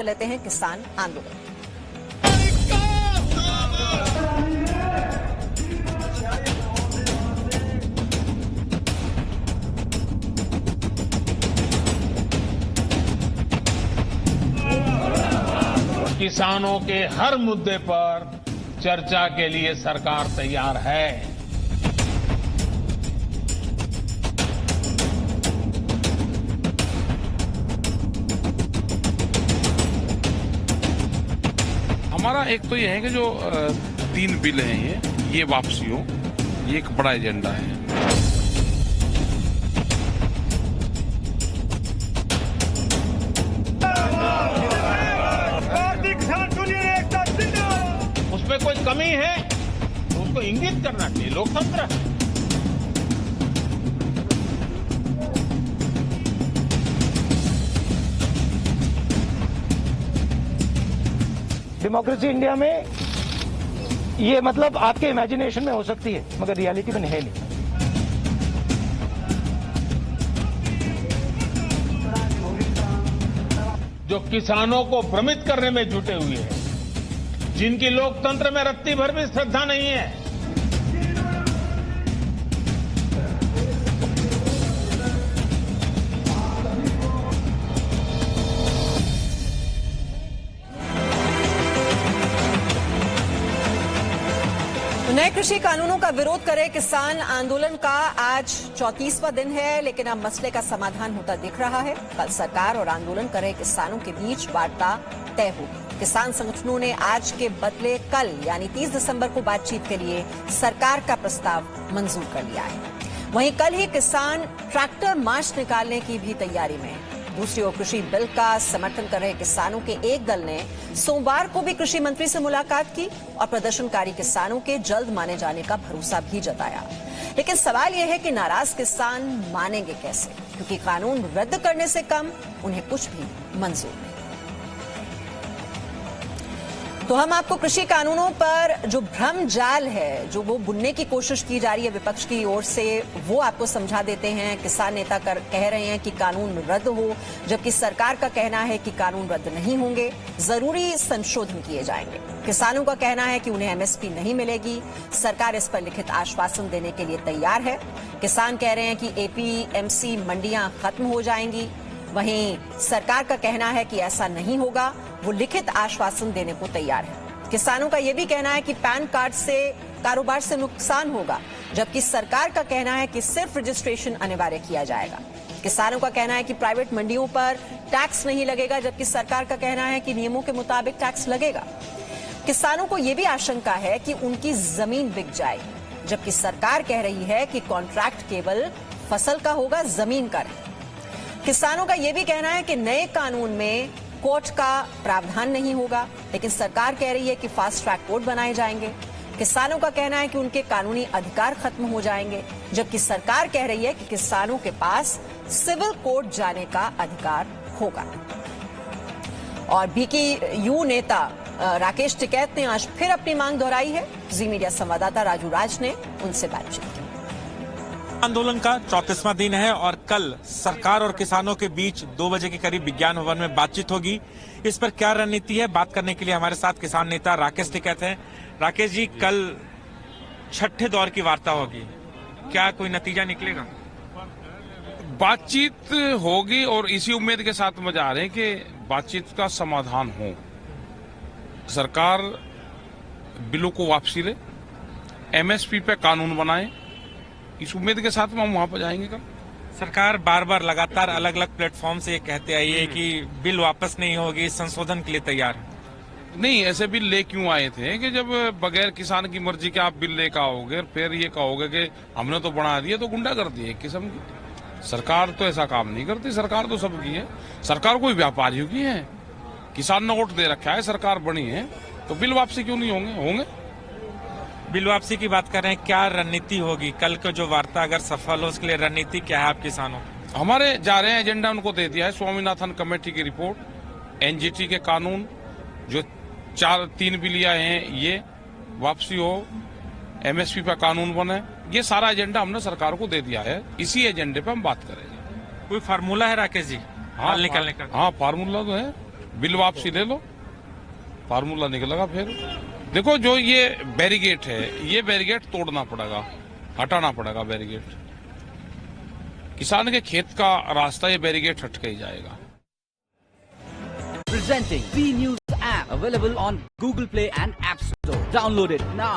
लेते हैं किसान आंदोलन। किसानों के हर मुद्दे पर चर्चा के लिए सरकार तैयार है। हमारा एक तो ये है कि जो 3 बिल हैं ये वापसी हो, ये एक बड़ा एजेंडा है। उसमें कोई कमी है तो उसको इंगित करना चाहिए, लोकतंत्र है। डेमोक्रेसी इंडिया में ये मतलब आपके इमेजिनेशन में हो सकती है मगर रियलिटी में है नहीं। जो किसानों को भ्रमित करने में जुटे हुए हैं, जिनकी लोकतंत्र में रत्ती भर भी श्रद्धा नहीं है, नए कृषि कानूनों का विरोध करे किसान आंदोलन का आज 34वां दिन है, लेकिन अब मसले का समाधान होता दिख रहा है। कल सरकार और आंदोलन कर रहे किसानों के बीच वार्ता तय होगी। किसान संगठनों ने आज के बदले कल यानी 30 दिसंबर को बातचीत के लिए सरकार का प्रस्ताव मंजूर कर लिया है। वहीं कल ही किसान ट्रैक्टर मार्च निकालने की भी तैयारी में है। दूसरी ओर कृषि बिल का समर्थन कर रहे किसानों के एक दल ने सोमवार को भी कृषि मंत्री से मुलाकात की और प्रदर्शनकारी किसानों के जल्द माने जाने का भरोसा भी जताया। लेकिन सवाल यह है कि नाराज किसान मानेंगे कैसे, क्योंकि कानून रद्द करने से कम उन्हें कुछ भी मंजूर नहीं। तो हम आपको कृषि कानूनों पर जो भ्रम जाल है, जो वो बुनने की कोशिश की जा रही है विपक्ष की ओर से, वो आपको समझा देते हैं। किसान नेता कह रहे हैं कि कानून रद्द हो, जबकि सरकार का कहना है कि कानून रद्द नहीं होंगे, जरूरी संशोधन किए जाएंगे। किसानों का कहना है कि उन्हें एमएसपी नहीं मिलेगी, सरकार इस पर लिखित आश्वासन देने के लिए तैयार है। किसान कह रहे हैं कि एपीएमसी मंडियां खत्म हो जाएंगी, वहीं सरकार का कहना है कि ऐसा नहीं होगा, वो लिखित आश्वासन देने को तैयार है। किसानों का यह भी कहना है कि पैन कार्ड से कारोबार से नुकसान होगा, जबकि सरकार का कहना है कि सिर्फ रजिस्ट्रेशन अनिवार्य किया जाएगा। किसानों का कहना है कि प्राइवेट मंडियों पर टैक्स नहीं लगेगा, जबकि सरकार का कहना है कि नियमों के मुताबिक टैक्स लगेगा। किसानों को यह भी आशंका है कि उनकी जमीन बिक जाएगी, जबकि सरकार कह रही है कि कॉन्ट्रैक्ट केवल फसल का होगा, जमीन का नहीं। किसानों का यह भी कहना है कि नए कानून में कोर्ट का प्रावधान नहीं होगा, लेकिन सरकार कह रही है कि फास्ट ट्रैक कोर्ट बनाए जाएंगे। किसानों का कहना है कि उनके कानूनी अधिकार खत्म हो जाएंगे, जबकि सरकार कह रही है कि किसानों के पास सिविल कोर्ट जाने का अधिकार होगा। और बीकेयू नेता राकेश टिकैत ने आज फिर अपनी मांग दोहराई है। जी मीडिया संवाददाता राजू राज ने उनसे बातचीत की। आंदोलन का 34वां दिन है और कल सरकार और किसानों के बीच 2 बजे के करीब विज्ञान भवन में बातचीत होगी। इस पर क्या रणनीति है, बात करने के लिए हमारे साथ किसान नेता राकेश टिकैत हैं। राकेश जी, कल 6ठे दौर की वार्ता होगी, क्या कोई नतीजा निकलेगा? बातचीत होगी और इसी उम्मीद के साथ में जा रहे हैं कि बातचीत का समाधान हो, सरकार बिलों को वापसी ले, एमएसपी पे कानून बनाए, इस उम्मीद के साथ में हम वहां पर जाएंगे। कल सरकार बार बार लगातार अलग अलग प्लेटफॉर्म से ये कहते आई है कि बिल वापस नहीं होगी, संशोधन के लिए तैयार है। नहीं, ऐसे बिल ले क्यों आए थे कि जब बगैर किसान की मर्जी के आप बिल लेकर आओगे, फिर ये कहोगे कि हमने तो बढ़ा दिए, तो गुंडा कर दिए एक किस्म की। सरकार तो ऐसा काम नहीं करती, सरकार तो सबकी है, सरकार कोई व्यापारियों की है। किसान ने वोट दे रखा है, सरकार बनी है, तो बिल वापसी क्यों नहीं होंगे? बिल वापसी की बात कर रहे हैं, क्या रणनीति होगी कल को जो वार्ता अगर सफल हो, उसके लिए रणनीति क्या है आप किसानों? हमारे जा रहे हैं एजेंडा उनको दे दिया है, स्वामीनाथन कमेटी की रिपोर्ट, एनजीटी के कानून जो 3 बिल आए हैं ये वापसी हो, एमएसपी पर कानून बने, ये सारा एजेंडा हमने सरकार को दे दिया है। इसी एजेंडे पे हम बात करेंगे। कोई फार्मूला है राकेश जी हाँ निकलने का? हाँ, फार्मूला तो है। बिल वापसी ले लो, फार्मूला निकलेगा। फिर देखो जो ये बैरिगेट है, ये बैरिगेट तोड़ना पड़ेगा, हटाना पड़ेगा बैरिगेट। किसान के खेत का रास्ता ये बैरिगेट हट के ही जाएगा। Presenting B News app, available on Google Play and App Store. Download it now.